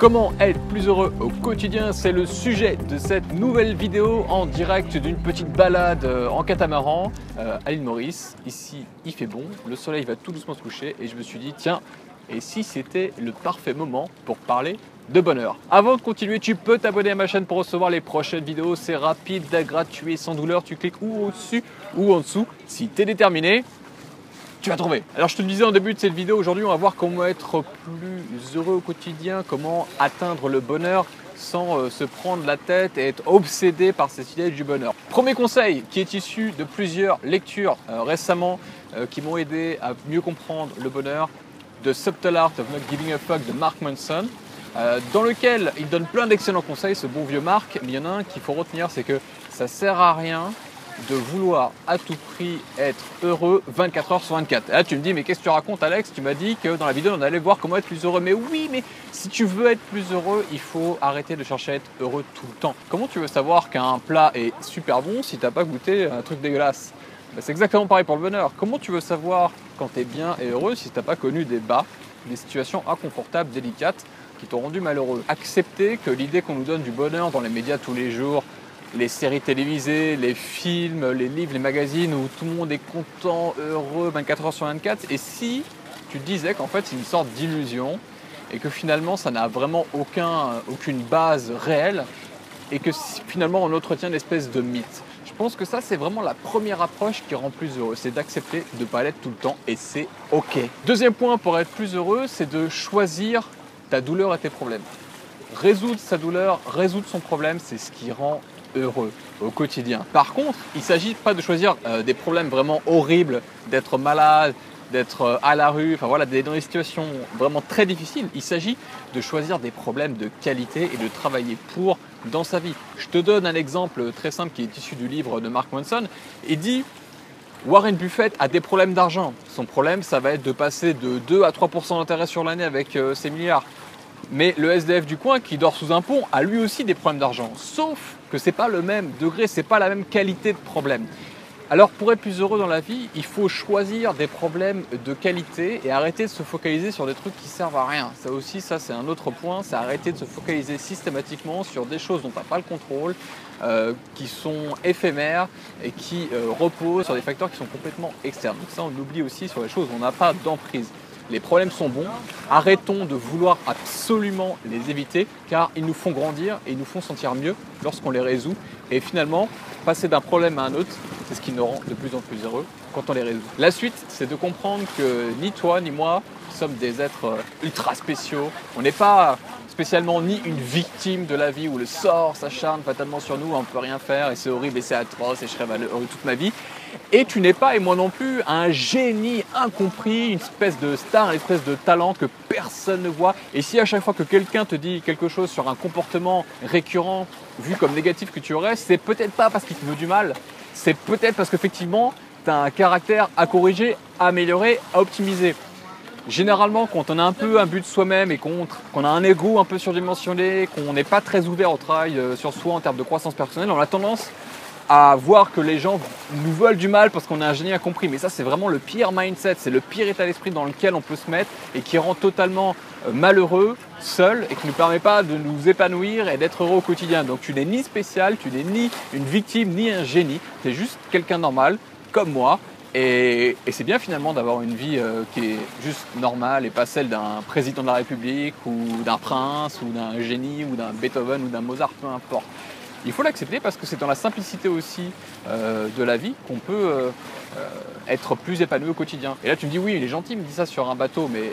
Comment être plus heureux au quotidien, c'est le sujet de cette nouvelle vidéo en direct d'une petite balade en catamaran à l'île Maurice. Ici, il fait bon, le soleil va tout doucement se coucher et je me suis dit, tiens, et si c'était le parfait moment pour parler de bonheur. Avant de continuer, tu peux t'abonner à ma chaîne pour recevoir les prochaines vidéos. C'est rapide, gratuit, sans douleur. Tu cliques ou au-dessus ou en dessous. Si tu es déterminé, tu vas trouver. Alors je te le disais en début de cette vidéo, aujourd'hui on va voir comment être plus heureux au quotidien, comment atteindre le bonheur sans se prendre la tête et être obsédé par cette idée du bonheur. Premier conseil qui est issu de plusieurs lectures récemment qui m'ont aidé à mieux comprendre le bonheur, The Subtle Art of Not Giving a Fuck de Mark Manson, dans lequel il donne plein d'excellents conseils, ce bon vieux Mark, mais il y en a un qu'il faut retenir, c'est que ça sert à rien de vouloir à tout prix être heureux 24 heures sur 24. Et là tu me dis, mais qu'est-ce que tu racontes Alex? Tu m'as dit que dans la vidéo on allait voir comment être plus heureux. Mais oui, mais si tu veux être plus heureux, il faut arrêter de chercher à être heureux tout le temps. Comment tu veux savoir qu'un plat est super bon si tu n'as pas goûté un truc dégueulasse? C'est exactement pareil pour le bonheur. Comment tu veux savoir quand tu es bien et heureux si tu n'as pas connu des bas, des situations inconfortables, délicates, qui t'ont rendu malheureux? Accepter que l'idée qu'on nous donne du bonheur dans les médias tous les jours, les séries télévisées, les films, les livres, les magazines où tout le monde est content, heureux 24 heures sur 24. Et si tu te disais qu'en fait c'est une sorte d'illusion et que finalement ça n'a vraiment aucune base réelle et que finalement on entretient une espèce de mythe. Je pense que ça c'est vraiment la première approche qui rend plus heureux, c'est d'accepter de ne pas l'être tout le temps et c'est ok. Deuxième point pour être plus heureux, c'est de choisir ta douleur et tes problèmes. Résoudre sa douleur, résoudre son problème, c'est ce qui rend heureux au quotidien. Par contre, il ne s'agit pas de choisir des problèmes vraiment horribles, d'être malade, d'être à la rue, enfin voilà, dans des situations vraiment très difficiles. Il s'agit de choisir des problèmes de qualité et de travailler pour dans sa vie. Je te donne un exemple très simple qui est issu du livre de Mark Manson. Il dit Warren Buffett a des problèmes d'argent. Son problème, ça va être de passer de 2 à 3% d'intérêt sur l'année avec ses milliards. Mais le SDF du coin qui dort sous un pont a lui aussi des problèmes d'argent. Sauf que ce n'est pas le même degré, ce n'est pas la même qualité de problème. Alors pour être plus heureux dans la vie, il faut choisir des problèmes de qualité et arrêter de se focaliser sur des trucs qui servent à rien. Ça aussi, ça c'est un autre point, c'est arrêter de se focaliser systématiquement sur des choses dont tu n'as pas le contrôle, qui sont éphémères et qui reposent sur des facteurs qui sont complètement externes. Donc ça on oublie aussi sur les choses où on n'a pas d'emprise. Les problèmes sont bons, arrêtons de vouloir absolument les éviter car ils nous font grandir et ils nous font sentir mieux lorsqu'on les résout. Et finalement, passer d'un problème à un autre, c'est ce qui nous rend de plus en plus heureux quand on les résout. La suite, c'est de comprendre que ni toi ni moi sommes des êtres ultra spéciaux. On n'est pas spécialement ni une victime de la vie où le sort s'acharne fatalement sur nous, on ne peut rien faire et c'est horrible et c'est atroce et je serai malheureux toute ma vie. Et tu n'es pas, et moi non plus, un génie incompris, une espèce de star, une espèce de talent que personne ne voit. Et si à chaque fois que quelqu'un te dit quelque chose sur un comportement récurrent, vu comme négatif que tu aurais, c'est peut-être pas parce qu'il te veut du mal, c'est peut-être parce qu'effectivement, tu as un caractère à corriger, à améliorer, à optimiser. Généralement, quand on a un peu un but de soi-même et qu'on a un ego un peu surdimensionné, qu'on n'est pas très ouvert au travail sur soi en termes de croissance personnelle, on a tendance à voir que les gens nous veulent du mal parce qu'on a un génie incompris. Mais ça, c'est vraiment le pire mindset, c'est le pire état d'esprit dans lequel on peut se mettre et qui rend totalement malheureux, seul et qui ne nous permet pas de nous épanouir et d'être heureux au quotidien. Donc tu n'es ni spécial, tu n'es ni une victime, ni un génie, tu es juste quelqu'un normal, comme moi. Et c'est bien finalement d'avoir une vie qui est juste normale et pas celle d'un président de la République ou d'un prince ou d'un génie ou d'un Beethoven ou d'un Mozart, peu importe. Il faut l'accepter parce que c'est dans la simplicité aussi de la vie qu'on peut être plus épanoui au quotidien. Et là tu me dis oui, il est gentil, il me dit ça sur un bateau, mais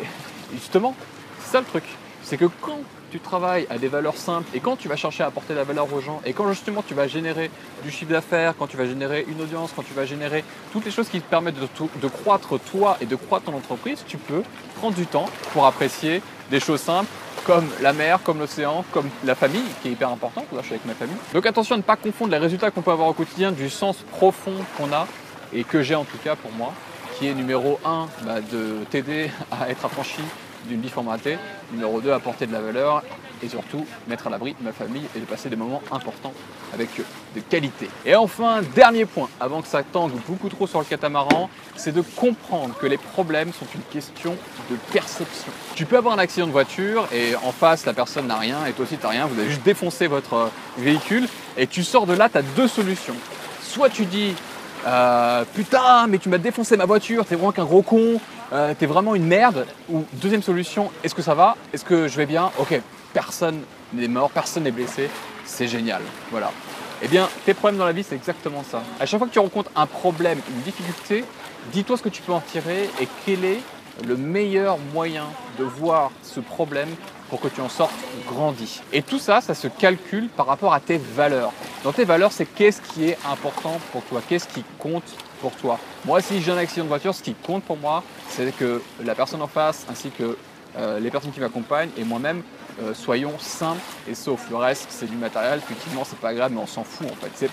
justement, c'est ça le truc. C'est que quand tu travailles à des valeurs simples et quand tu vas chercher à apporter de la valeur aux gens et quand justement tu vas générer du chiffre d'affaires, quand tu vas générer une audience, quand tu vas générer toutes les choses qui te permettent de croître toi et de croître ton entreprise, tu peux prendre du temps pour apprécier des choses simples comme la mer, comme l'océan, comme la famille qui est hyper importante. Là je suis avec ma famille. Donc attention à ne pas confondre les résultats qu'on peut avoir au quotidien du sens profond qu'on a et que j'ai en tout cas pour moi, qui est numéro 1 de t'aider à être affranchi d'une vie formatée. Numéro 2, apporter de la valeur et surtout mettre à l'abri ma famille et de passer des moments importants avec eux, de qualité. Et enfin, dernier point, avant que ça tangue beaucoup trop sur le catamaran, c'est de comprendre que les problèmes sont une question de perception. Tu peux avoir un accident de voiture et en face, la personne n'a rien et toi aussi tu n'as rien, vous avez juste défoncé votre véhicule et tu sors de là, tu as deux solutions. Soit tu dis putain, mais tu m'as défoncé ma voiture, t'es vraiment qu'un gros con, t'es vraiment une merde. Ou deuxième solution, est-ce que ça va? Est-ce que je vais bien? Ok, personne n'est mort, personne n'est blessé, c'est génial. Voilà. Eh bien, tes problèmes dans la vie, c'est exactement ça. À chaque fois que tu rencontres un problème, une difficulté, dis-toi ce que tu peux en tirer et quel est le meilleur moyen de voir ce problème pour que tu en sortes grandi. Et tout ça, ça se calcule par rapport à tes valeurs. Dans tes valeurs, c'est qu'est-ce qui est important pour toi, qu'est-ce qui compte pour toi. Moi, si j'ai un accident de voiture, ce qui compte pour moi, c'est que la personne en face, ainsi que les personnes qui m'accompagnent et moi-même, soyons sains et saufs. Le reste, c'est du matériel, effectivement, c'est pas grave, mais on s'en fout en fait.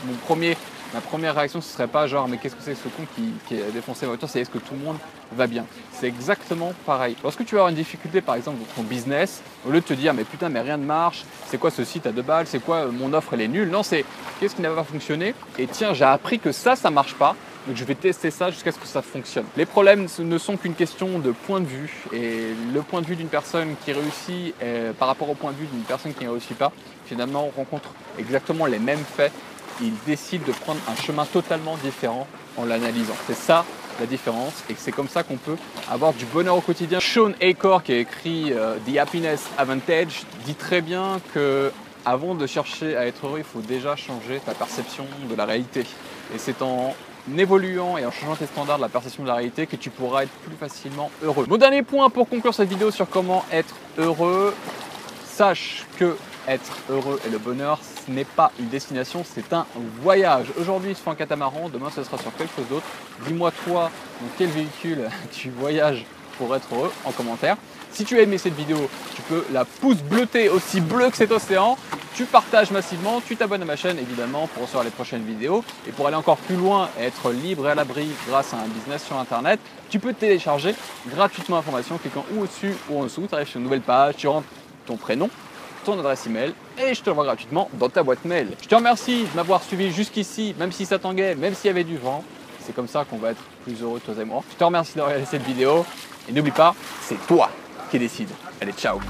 Ma première réaction, ce serait pas genre, mais qu'est-ce que c'est que ce con qui a défoncé ma voiture, c'est est-ce que tout le monde va bien? C'est exactement pareil. Lorsque tu vas avoir une difficulté, par exemple, dans ton business, au lieu de te dire, mais putain, mais rien ne marche, c'est quoi ce site à 2 balles, c'est quoi mon offre, elle est nulle. Non, c'est qu'est-ce qui n'a pas fonctionné? Et tiens, j'ai appris que ça marche pas. Donc je vais tester ça jusqu'à ce que ça fonctionne. Les problèmes ne sont qu'une question de point de vue. Et le point de vue d'une personne qui réussit par rapport au point de vue d'une personne qui ne réussit pas, finalement on rencontre exactement les mêmes faits. Ils décident de prendre un chemin totalement différent en l'analysant. C'est ça la différence et c'est comme ça qu'on peut avoir du bonheur au quotidien. Shawn Achor, qui a écrit The Happiness Advantage, dit très bien que avant de chercher à être heureux, il faut déjà changer ta perception de la réalité. Et c'est en évoluant et en changeant tes standards de la perception de la réalité que tu pourras être plus facilement heureux. Mon dernier point pour conclure cette vidéo sur comment être heureux, sache que être heureux et le bonheur, ce n'est pas une destination, c'est un voyage. Aujourd'hui, tu fais un catamaran, demain, ce sera sur quelque chose d'autre. Dis-moi, toi, dans quel véhicule tu voyages pour être heureux en commentaire. Si tu as aimé cette vidéo, tu peux la pouce bleutée, aussi bleu que cet océan. Tu partages massivement, tu t'abonnes à ma chaîne évidemment pour recevoir les prochaines vidéos. Et pour aller encore plus loin et être libre et à l'abri grâce à un business sur Internet, tu peux télécharger gratuitement l'information en cliquant ou au-dessus ou en dessous. Tu arrives sur une nouvelle page, tu rentres ton prénom, ton adresse email et je te l'envoie gratuitement dans ta boîte mail. Je te remercie de m'avoir suivi jusqu'ici, même si ça tanguait, même s'il y avait du vent. C'est comme ça qu'on va être plus heureux toi et moi. Je te remercie d'avoir regardé cette vidéo et n'oublie pas, c'est toi qui décide. Allez, ciao!